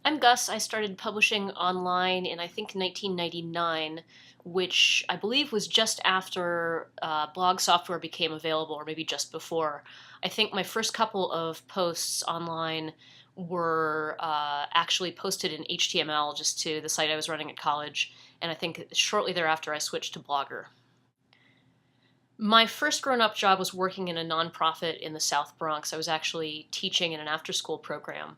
I'm Gus. I started publishing online in, I think, 1999, which I believe was just after blog software became available, or maybe just before. I think my first couple of posts online were actually posted in HTML just to the site I was running at college, and I think shortly thereafter I switched to Blogger. My first grown-up job was working in a nonprofit in the South Bronx. I was actually teaching in an after-school program.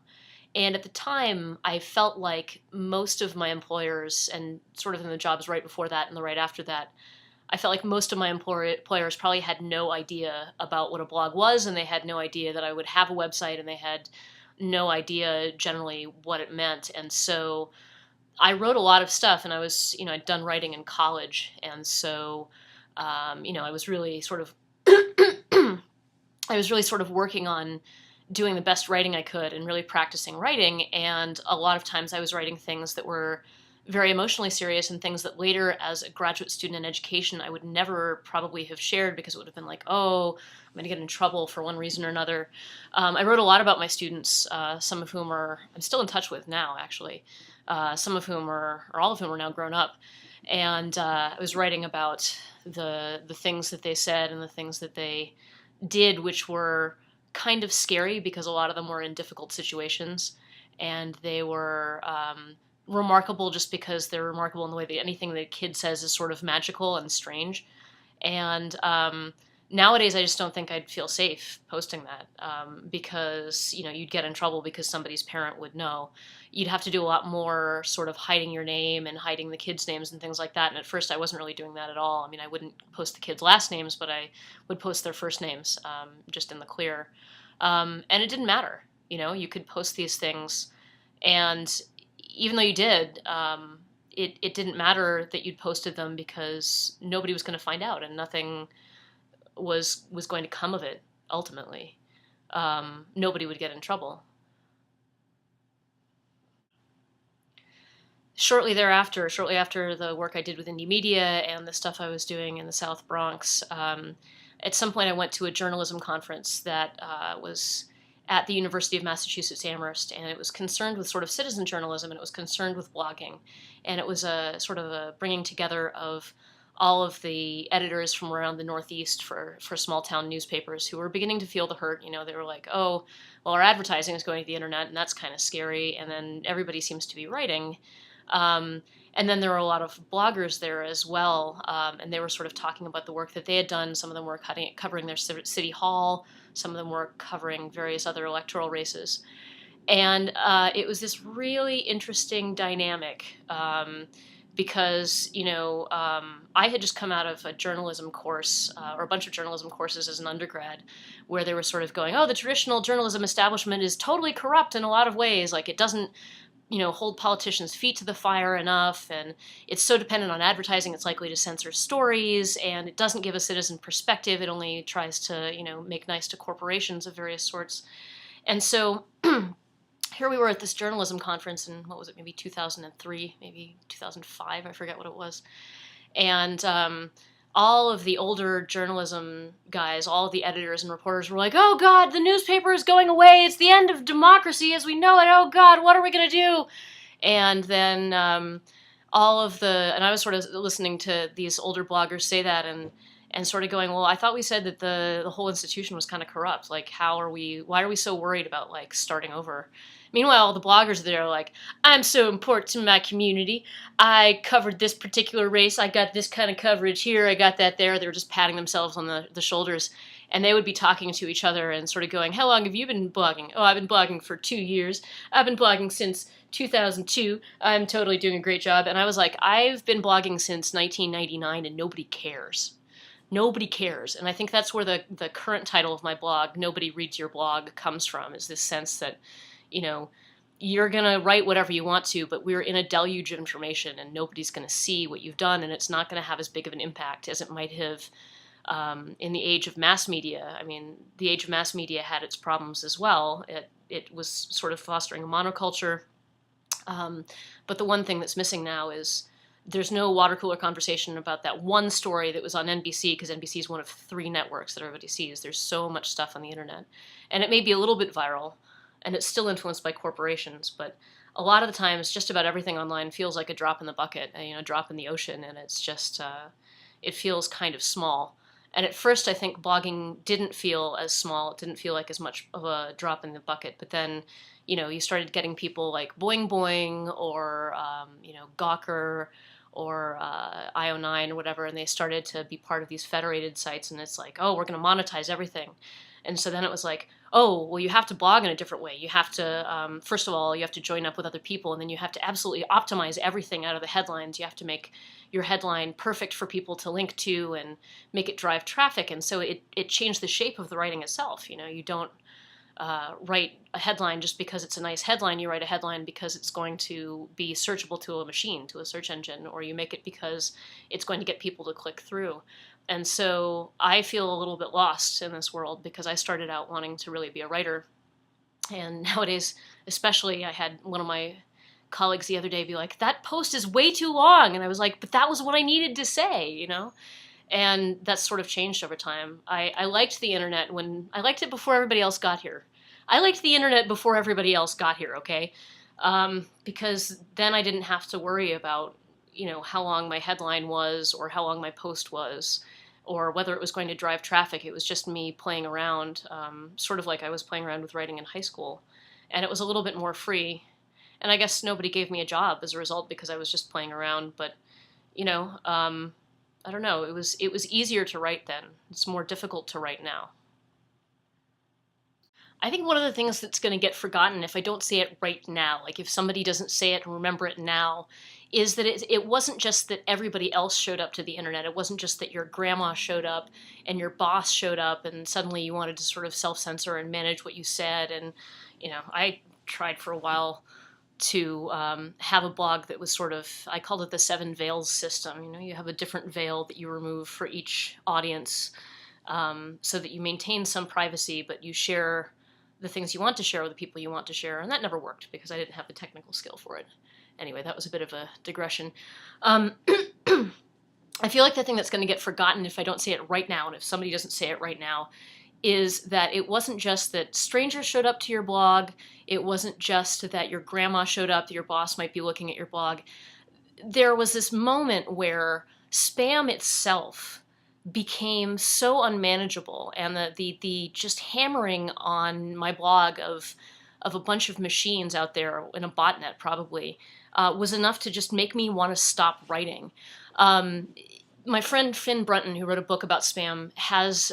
And at the time, I felt like most of my employers, and sort of in the jobs right before that and the right after that, I felt like most of my employers probably had no idea about what a blog was, and they had no idea that I would have a website, and they had no idea generally what it meant. And so I wrote a lot of stuff, and I was, I'd done writing in college, and so, I was really sort of, I was really sort of working on doing the best writing I could and really practicing writing. And a lot of times I was writing things that were very emotionally serious and things that later, as a graduate student in education, I would never probably have shared because it would have been like, oh, I'm going to get in trouble for one reason or another. I wrote a lot about my students, some of whom I'm still in touch with now, actually. Some of whom or all of whom are now grown up. And I was writing about the things that they said and the things that they did, which were kind of scary because a lot of them were in difficult situations, and they were remarkable just because they're remarkable in the way that anything that a kid says is sort of magical and strange. And nowadays, I just don't think I'd feel safe posting that because you'd get in trouble because somebody's parent would know. You'd have to do a lot more sort of hiding your name and hiding the kids' names and things like that. And at first, I wasn't really doing that at all. I mean, I wouldn't post the kids' last names, but I would post their first names just in the clear. And it didn't matter. You could post these things, and even though you did, it didn't matter that you'd posted them because nobody was going to find out, and nothing was going to come of it ultimately. Nobody would get in trouble. Shortly after the work I did with indie media and the stuff I was doing in the South Bronx, at some point I went to a journalism conference that was at the University of Massachusetts Amherst, and it was concerned with sort of citizen journalism, and it was concerned with blogging, and it was a sort of a bringing together of all of the editors from around the Northeast for small town newspapers who were beginning to feel the hurt. They were like, oh, well, our advertising is going to the internet, and that's kind of scary, and then everybody seems to be writing. And then there were a lot of bloggers there as well, and they were sort of talking about the work that they had done. Some of them were covering their city hall. Some of them were covering various other electoral races. And it was this really interesting dynamic because, I had just come out of a journalism course, or a bunch of journalism courses as an undergrad, where they were sort of going, oh, the traditional journalism establishment is totally corrupt in a lot of ways. Like, it doesn't hold politicians' feet to the fire enough, and it's so dependent on advertising it's likely to censor stories, and it doesn't give a citizen perspective. It only tries to, make nice to corporations of various sorts. And so here we were at this journalism conference in, what was it, maybe 2003, maybe 2005, I forget what it was. And all of the older journalism guys, all of the editors and reporters were like, oh God, the newspaper is going away. It's the end of democracy as we know it. Oh God, what are we going to do? And then and I was sort of listening to these older bloggers say that and sort of going, well, I thought we said that the whole institution was kind of corrupt. Like, why are we so worried about like starting over? Meanwhile, the bloggers there are like, I'm so important to my community. I covered this particular race. I got this kind of coverage here. I got that there. They were just patting themselves on the shoulders. And they would be talking to each other and sort of going, how long have you been blogging? Oh, I've been blogging for 2 years. I've been blogging since 2002. I'm totally doing a great job. And I was like, I've been blogging since 1999 and nobody cares. Nobody cares. And I think that's where the current title of my blog, Nobody Reads Your Blog, comes from, is this sense that you're going to write whatever you want to, but we're in a deluge of information and nobody's going to see what you've done, and it's not going to have as big of an impact as it might have in the age of mass media. I mean, the age of mass media had its problems as well. It was sort of fostering a monoculture. But the one thing that's missing now is there's no water cooler conversation about that one story that was on NBC, because NBC is one of 3 networks that everybody sees. There's so much stuff on the internet. And it may be a little bit viral, and it's still influenced by corporations, but a lot of the times, just about everything online feels like a drop in the bucket, a drop in the ocean, and it's just, it feels kind of small. And at first, I think blogging didn't feel as small. It didn't feel like as much of a drop in the bucket. But then, you started getting people like Boing Boing or, Gawker or IO9 or whatever, and they started to be part of these federated sites. And it's like, oh, we're going to monetize everything. And so then it was like, oh, well, you have to blog in a different way. You have to, first of all, you have to join up with other people, and then you have to absolutely optimize everything out of the headlines. You have to make your headline perfect for people to link to and make it drive traffic. And so it changed the shape of the writing itself. You don't write a headline just because it's a nice headline. You write a headline because it's going to be searchable to a machine, to a search engine, or you make it because it's going to get people to click through. And so I feel a little bit lost in this world because I started out wanting to really be a writer. And nowadays, especially, I had one of my colleagues the other day be like, that post is way too long. And I was like, but that was what I needed to say, And that's sort of changed over time. I liked the internet I liked it before everybody else got here. I liked the internet before everybody else got here, okay? Because then I didn't have to worry about, how long my headline was or how long my post was or whether it was going to drive traffic. It was just me playing around, sort of like I was playing around with writing in high school. And it was a little bit more free. And I guess nobody gave me a job as a result because I was just playing around. But, I don't know. It was easier to write then. It's more difficult to write now. I think one of the things that's going to get forgotten if I don't say it right now, like if somebody doesn't say it and remember it now, is that it wasn't just that everybody else showed up to the internet. It wasn't just that your grandma showed up and your boss showed up and suddenly you wanted to sort of self-censor and manage what you said. And, I tried for a while to have a blog that was sort of, I called it the 7 veils system. You have a different veil that you remove for each audience so that you maintain some privacy, but you share the things you want to share with the people you want to share. And that never worked because I didn't have the technical skill for it. Anyway, that was a bit of a digression. I feel like the thing that's going to get forgotten if I don't say it right now, and if somebody doesn't say it right now, is that it wasn't just that strangers showed up to your blog. It wasn't just that your grandma showed up, that your boss might be looking at your blog. There was this moment where spam itself became so unmanageable, and the just hammering on my blog of a bunch of machines out there in a botnet probably was enough to just make me want to stop writing. My friend Finn Brunton, who wrote a book about spam, has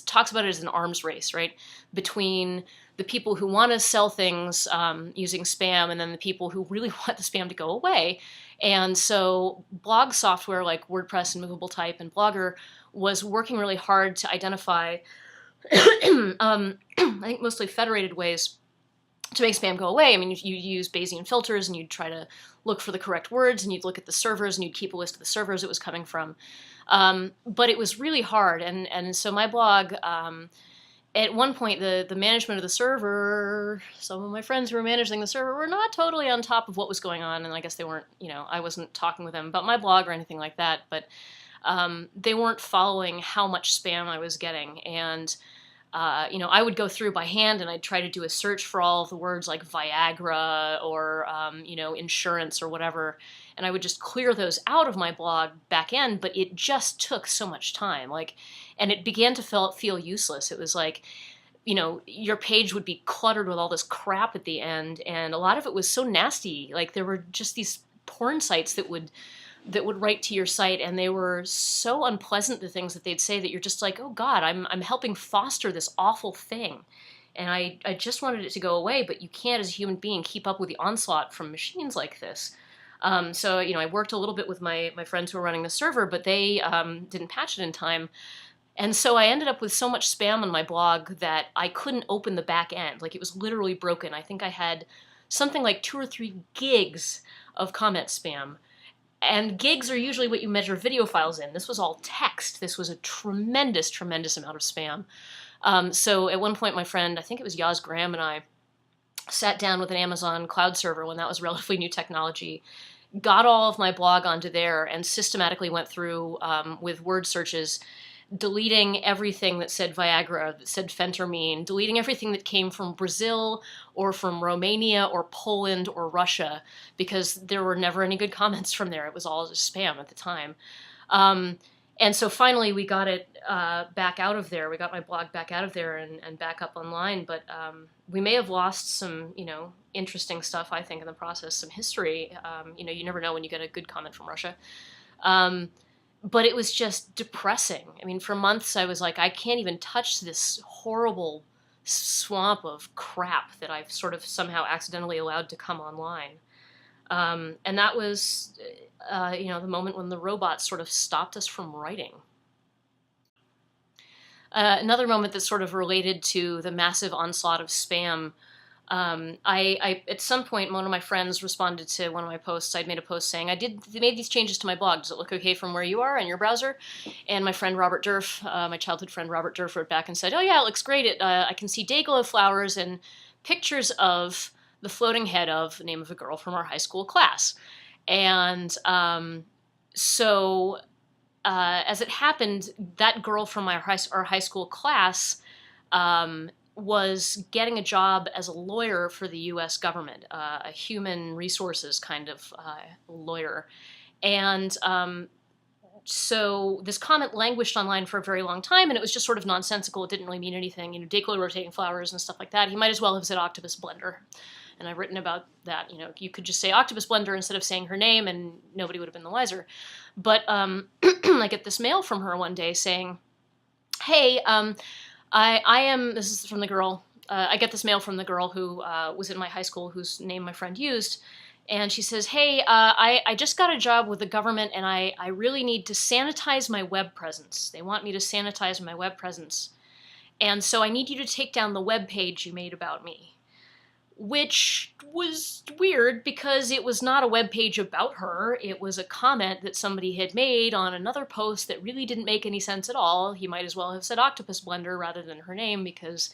talks about it as an arms race, right? Between the people who want to sell things using spam and then the people who really want the spam to go away. And so blog software like WordPress and Movable Type and Blogger was working really hard to identify, I think mostly federated ways to make spam go away. I mean, you use Bayesian filters and you'd try to look for the correct words and you'd look at the servers and you'd keep a list of the servers it was coming from. But it was really hard. And so my blog, at one point, the management of the server, some of my friends who were managing the server were not totally on top of what was going on. And I guess they weren't, I wasn't talking with them about my blog or anything like that. But they weren't following how much spam I was getting. And I would go through by hand and I'd try to do a search for all of the words like Viagra or, insurance or whatever. And I would just clear those out of my blog back end, but it just took so much time. And it began to feel useless. It was like, your page would be cluttered with all this crap at the end. And a lot of it was so nasty. Like there were just these porn sites that would write to your site, and they were so unpleasant, the things that they'd say, that you're just like, oh God, I'm helping foster this awful thing. And I just wanted it to go away, but you can't as a human being keep up with the onslaught from machines like this. So, I worked a little bit with my friends who were running the server, but they didn't patch it in time. And so I ended up with so much spam on my blog that I couldn't open the back end. Like it was literally broken. I think I had something like 2 or 3 gigs of comment spam. And gigs are usually what you measure video files in. This was all text. This was a tremendous, tremendous amount of spam. So at one point, my friend, I think it was Yaz Graham, and I sat down with an Amazon cloud server when that was relatively new technology, got all of my blog onto there, and systematically went through with word searches deleting everything that said Viagra, that said phentermine, deleting everything that came from Brazil or from Romania or Poland or Russia, because there were never any good comments from there. It was all just spam at the time. Um, and so finally we got it back out of there. We got my blog back out of there and back up online. But we may have lost some, interesting stuff, I think, in the process, some history. You never know when you get a good comment from Russia. But it was just depressing. I mean, for months I was like, I can't even touch this horrible swamp of crap that I've sort of somehow accidentally allowed to come online. And that was, the moment when the robots sort of stopped us from writing. Another moment that's sort of related to the massive onslaught of spam. I at some point, one of my friends responded to one of my posts. I'd made a post saying, made these changes to my blog. Does it look okay from where you are in your browser? And my friend Robert Durf, my childhood friend Robert Durf, wrote back and said, oh yeah, it looks great. I can see dayglow flowers and pictures of the floating head of the name of a girl from our high school class. And as it happened, that girl from our high school class was getting a job as a lawyer for the U.S. government, a human resources kind of lawyer. And so this comment languished online for a very long time, and it was just sort of nonsensical. It didn't really mean anything. Dayglow rotating flowers and stuff like that. He might as well have said octopus blender. And I've written about that. You could just say octopus blender instead of saying her name, and nobody would have been the wiser. But I get this mail from her one day saying, hey, I am, this is from the girl, I get this mail from the girl who was in my high school, whose name my friend used, and she says, hey, I just got a job with the government, and I really need to sanitize my web presence. They want me to sanitize my web presence. And so I need you to take down the web page you made about me. Which was weird because it was not a web page about her. It was a comment that somebody had made on another post that really didn't make any sense at all. He might as well have said octopus blender rather than her name because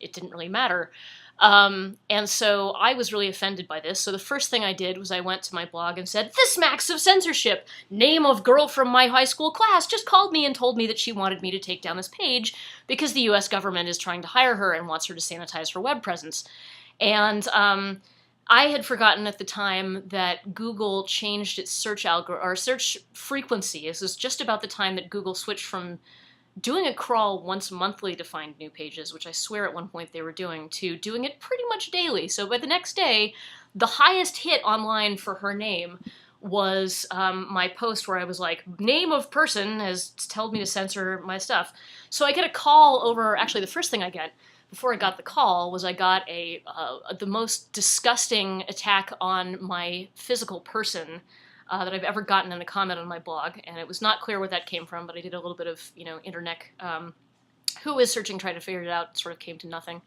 it didn't really matter. And so I was really offended by this. So the first thing I did was I went to my blog and said, this smacks of censorship. Name of girl from my high school class just called me and told me that she wanted me to take down this page because the US government is trying to hire her and wants her to sanitize her web presence. And I had forgotten at the time that Google changed its search search frequency. This was just about the time that Google switched from doing a crawl once monthly to find new pages, which I swear at one point they were doing, to doing it pretty much daily. So by the next day, the highest hit online for her name was my post where I was like, name of person has told me to censor my stuff. So I get a call over, actually the first thing I get, before I got the call, was I got the most disgusting attack on my physical person that I've ever gotten in a comment on my blog, and it was not clear where that came from, but I did a little bit of, internet, who is searching, trying to figure it out, sort of came to nothing.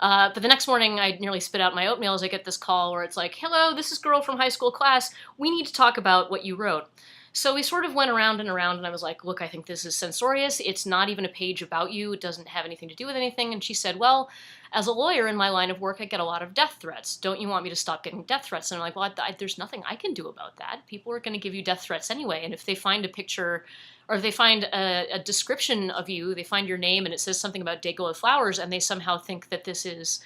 But the next morning, I nearly spit out my oatmeal as I get this call where it's like, hello, this is girl from high school class, we need to talk about what you wrote. So we sort of went around and around, and I was like, look, I think this is censorious. It's not even a page about you. It doesn't have anything to do with anything. And she said, well, as a lawyer in my line of work, I get a lot of death threats. Don't you want me to stop getting death threats? And I'm like, well, there's nothing I can do about that. People are going to give you death threats anyway. And if they find a picture, or if they find a description of you, they find your name and it says something about dayglow flowers, and they somehow think that this is,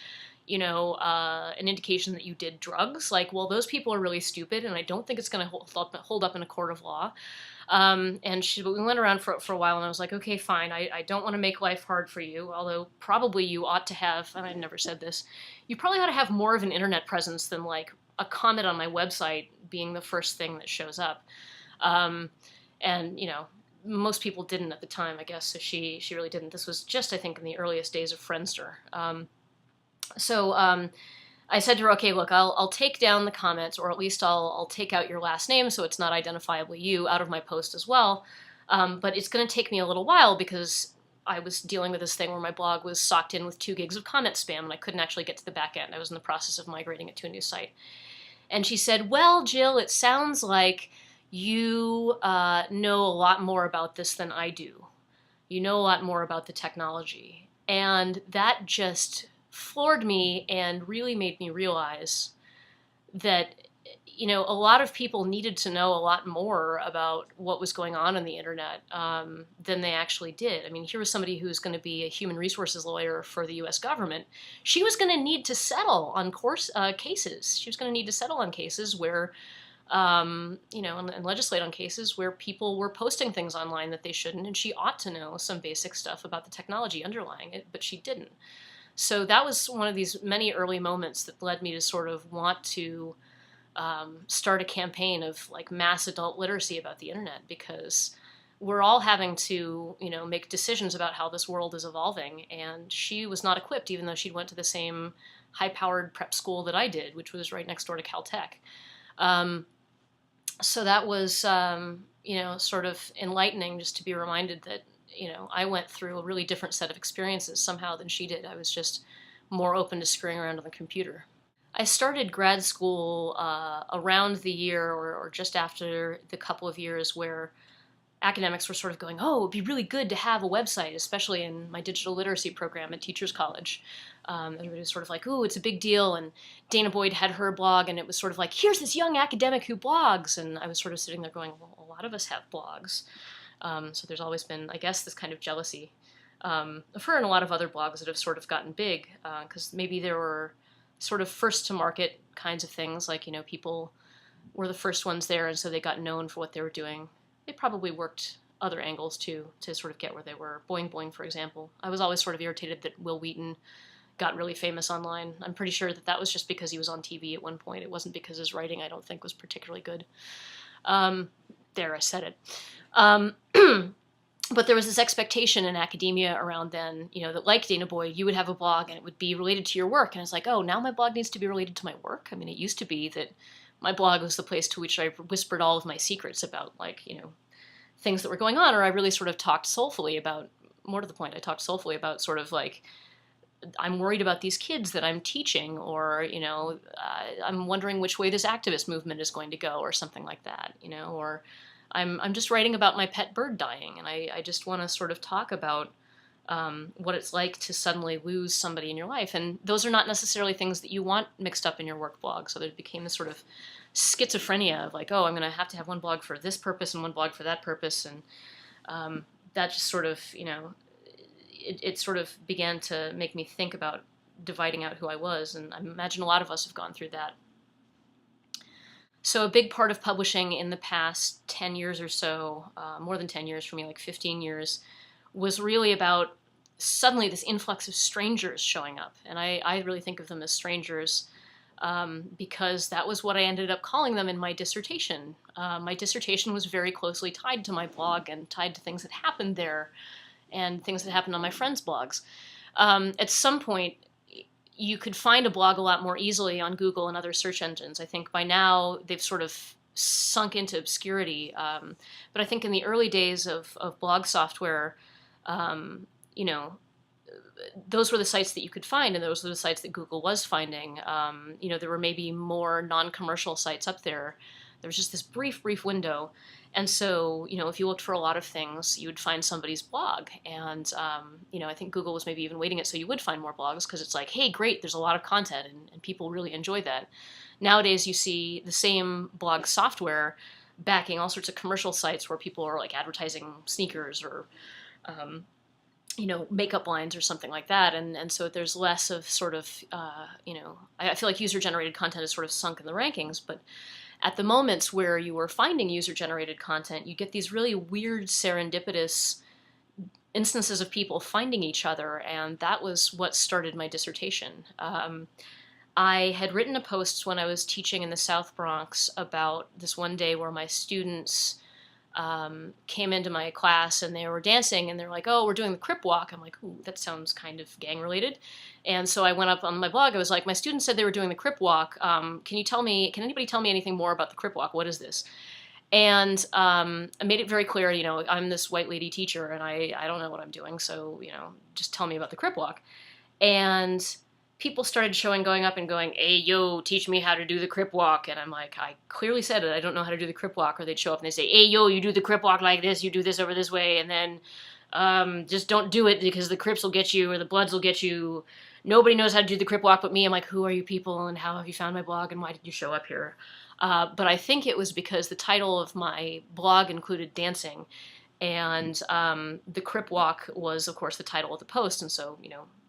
an indication that you did drugs, like, well, those people are really stupid, and I don't think it's going to hold up in a court of law. But we went around for a while, and I was like, okay, fine, I don't want to make life hard for you, although probably you ought to have, and I never said this, you probably ought to have more of an internet presence than, like, a comment on my website being the first thing that shows up. Most people didn't at the time, I guess, so she really didn't. This was just, I think, in the earliest days of Friendster. So I said to her, okay, look, I'll take down the comments, or at least I'll take out your last name so it's not identifiably you out of my post as well. But it's going to take me a little while because I was dealing with this thing where my blog was socked in with 2 gigs of comment spam, and I couldn't actually get to the back end. I was in the process of migrating it to a new site. And she said, well, Jill, it sounds like you know a lot more about this than I do. You know a lot more about the technology. And that just floored me and really made me realize that, a lot of people needed to know a lot more about what was going on the internet than they actually did. I mean, here was somebody who's going to be a human resources lawyer for the U.S. government. She was going to need to settle on cases. She was going to need to settle on cases where, and legislate on cases where people were posting things online that they shouldn't, and she ought to know some basic stuff about the technology underlying it, but she didn't. So that was one of these many early moments that led me to sort of want to start a campaign of like mass adult literacy about the internet, because we're all having to, make decisions about how this world is evolving. And she was not equipped, even though she went to the same high-powered prep school that I did, which was right next door to Caltech. So that was, sort of enlightening, just to be reminded that, I went through a really different set of experiences somehow than she did. I was just more open to screwing around on the computer. I started grad school around the year or just after the couple of years where academics were sort of going, oh, it'd be really good to have a website, especially in my digital literacy program at Teachers College. Everybody was sort of like, ooh, it's a big deal. And Dana Boyd had her blog, and it was sort of like, here's this young academic who blogs. And I was sort of sitting there going, well, a lot of us have blogs. So there's always been, I guess, this kind of jealousy of her and a lot of other blogs that have sort of gotten big, because maybe there were sort of first to market kinds of things, like, people were the first ones there, and so they got known for what they were doing. They probably worked other angles too to sort of get where they were. Boing Boing, for example. I was always sort of irritated that Will Wheaton got really famous online. I'm pretty sure that was just because he was on TV at one point. It wasn't because his writing, I don't think, was particularly good. There, I said it. But there was this expectation in academia around then, that like Dana Boyd, you would have a blog and it would be related to your work. And it's like, oh, now my blog needs to be related to my work? I mean, it used to be that my blog was the place to which I whispered all of my secrets about, like, things that were going on, or I really sort of talked soulfully about, more to the point, I talked soulfully about sort of like, I'm worried about these kids that I'm teaching, or, I'm wondering which way this activist movement is going to go, or something like that, or I'm just writing about my pet bird dying, and I just want to sort of talk about what it's like to suddenly lose somebody in your life. And those are not necessarily things that you want mixed up in your work blog. So there became this sort of schizophrenia of like, oh, I'm going to have one blog for this purpose and one blog for that purpose. And that just sort of, it sort of began to make me think about dividing out who I was. And I imagine a lot of us have gone through that. So a big part of publishing in the past 10 years or so, more than 10 years for me, like 15 years, was really about suddenly this influx of strangers showing up. And I really think of them as strangers because that was what I ended up calling them in my dissertation. My dissertation was very closely tied to my blog and tied to things that happened there and things that happened on my friends' blogs. At some point, you could find a blog a lot more easily on Google and other search engines. I think by now they've sort of sunk into obscurity. But I think in the early days of blog software, those were the sites that you could find, and those were the sites that Google was finding. There were maybe more non-commercial sites up there. There was just this brief window. And so, if you looked for a lot of things, you would find somebody's blog. And, I think Google was maybe even weighting it so you would find more blogs, because it's like, hey, great, there's a lot of content, and people really enjoy that. Nowadays, you see the same blog software backing all sorts of commercial sites where people are like advertising sneakers or, makeup lines or something like that. And so there's less of sort of, I feel like user-generated content is sort of sunk in the rankings, but at the moments where you were finding user-generated content, you get these really weird serendipitous instances of people finding each other, and that was what started my dissertation. I had written a post when I was teaching in the South Bronx about this one day where my students came into my class and they were dancing, and they're like, oh, we're doing the Crip Walk. I'm like, ooh, that sounds kind of gang-related. And so I went up on my blog, I was like, my students said they were doing the Crip Walk. Can anybody tell me anything more about the Crip Walk? What is this? And I made it very clear, I'm this white lady teacher, and I don't know what I'm doing, so, just tell me about the Crip Walk. And people started going up and going, hey, yo, teach me how to do the Crip Walk. And I'm like, I clearly said it, I don't know how to do the Crip Walk. Or they'd show up and they'd say, hey, yo, you do the Crip Walk like this, you do this over this way, and then just don't do it because the Crips will get you or the Bloods will get you. nobody knows how to do the crip walk but me. I'm like, who are you people, and how have you found my blog, and why did you show up here? But I think it was because the title of my blog included dancing, and the crip walk was, of course, the title of the post, and so,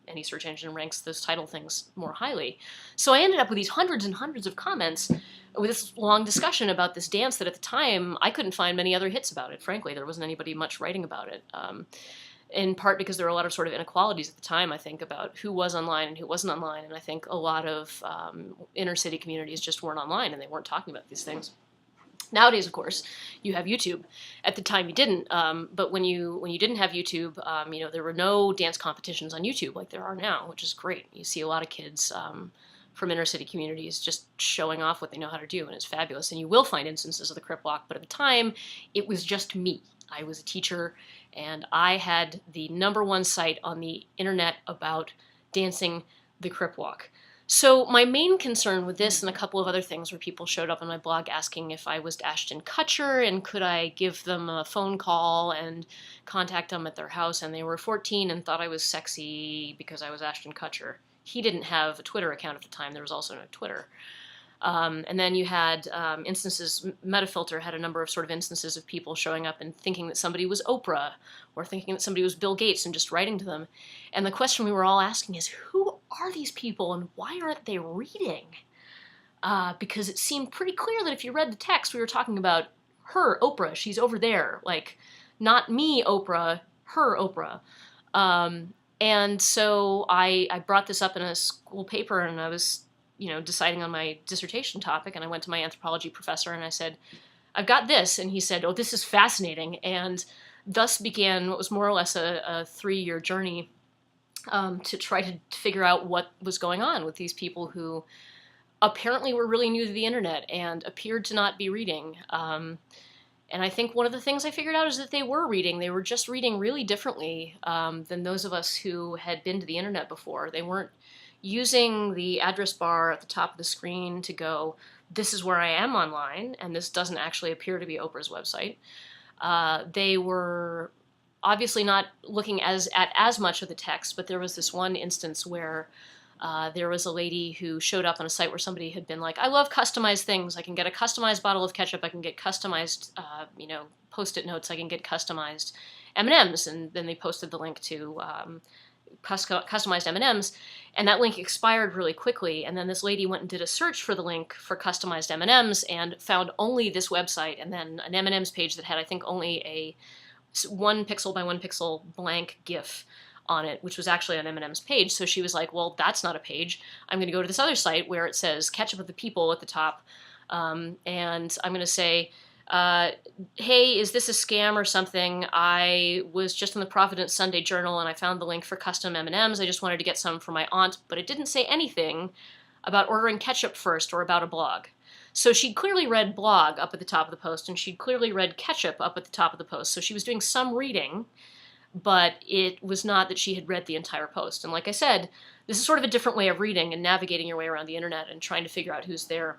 any search engine ranks those title things more highly. So I ended up with these hundreds and hundreds of comments with this long discussion about this dance that at the time I couldn't find many other hits about it. Frankly, there wasn't anybody much writing about it. In part because there were a lot of sort of inequalities at the time, I think, about who was online and who wasn't online. And I think a lot of inner city communities just weren't online and they weren't talking about these things. Nowadays, of course, you have YouTube. At the time, you didn't. But when you didn't have YouTube, there were no dance competitions on YouTube like there are now, which is great. You see a lot of kids from inner city communities just showing off what they know how to do, and it's fabulous. And you will find instances of the crip walk, but at the time, it was just me. I was a teacher, and I had the #1 site on the internet about dancing the crip walk. So my main concern with this and a couple of other things where people showed up on my blog asking if I was Ashton Kutcher and could I give them a phone call and contact them at their house, and they were 14 and thought I was sexy because I was Ashton Kutcher. He didn't have a Twitter account at the time. There was also no Twitter. And then you had instances, Metafilter had a number of sort of instances of people showing up and thinking that somebody was Oprah or thinking that somebody was Bill Gates and just writing to them. And the question we were all asking is, who are these people and why aren't they reading? Because it seemed pretty clear that if you read the text, we were talking about her, Oprah, she's over there. Like, not me, Oprah, her, Oprah. And so I brought this up in a school paper, and I was deciding on my dissertation topic, and I went to my anthropology professor and I said, I've got this. And he said, oh, this is fascinating. And thus began what was more or less a 3-year journey to try to figure out what was going on with these people who apparently were really new to the internet and appeared to not be reading. And I think one of the things I figured out is that they were reading. They were just reading really differently than those of us who had been to the internet before. They weren't using the address bar at the top of the screen to go, this is where I am online, and this doesn't actually appear to be Oprah's website. They were obviously not looking at as much of the text, but there was this one instance where there was a lady who showed up on a site where somebody had been like, I love customized things. I can get a customized bottle of ketchup. I can get customized, Post-it notes. I can get customized M&Ms. And then they posted the link to customized M&Ms, and that link expired really quickly. And then this lady went and did a search for the link for customized M&Ms and found only this website, and then an M&Ms page that had, I think, only a 1 pixel by 1 pixel blank GIF on it, which was actually an M&Ms page. So she was like, well, that's not a page. I'm going to go to this other site where it says Ketchup of the People at the top, and I'm going to say, hey, is this a scam or something? I was just in the Providence Sunday Journal and I found the link for custom M&Ms. I just wanted to get some for my aunt, but it didn't say anything about ordering ketchup first or about a blog. So she'd clearly read blog up at the top of the post, and she'd clearly read ketchup up at the top of the post. So she was doing some reading, but it was not that she had read the entire post. And like I said, this is sort of a different way of reading and navigating your way around the internet and trying to figure out who's there.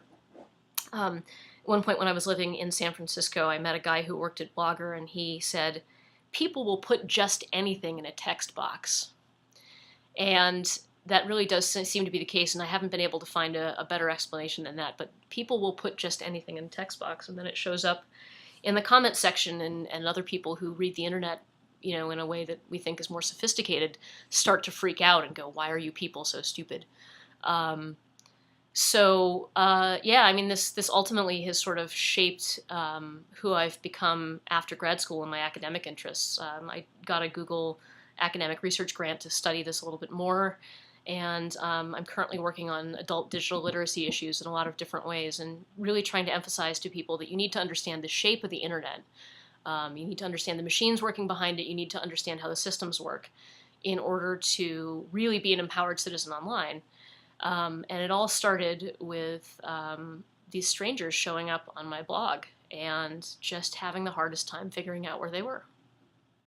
At one point when I was living in San Francisco, I met a guy who worked at Blogger, and he said, people will put just anything in a text box. And that really does seem to be the case, and I haven't been able to find a better explanation than that. But people will put just anything in a text box, and then it shows up in the comment section, and other people who read the internet, in a way that we think is more sophisticated, start to freak out and go, why are you people so stupid? This ultimately has sort of shaped who I've become after grad school and my academic interests. I got a Google academic research grant to study this a little bit more, and I'm currently working on adult digital literacy issues in a lot of different ways, and really trying to emphasize to people that you need to understand the shape of the internet. You need to understand the machines working behind it. You need to understand how the systems work in order to really be an empowered citizen online. And it all started with these strangers showing up on my blog and just having the hardest time figuring out where they were.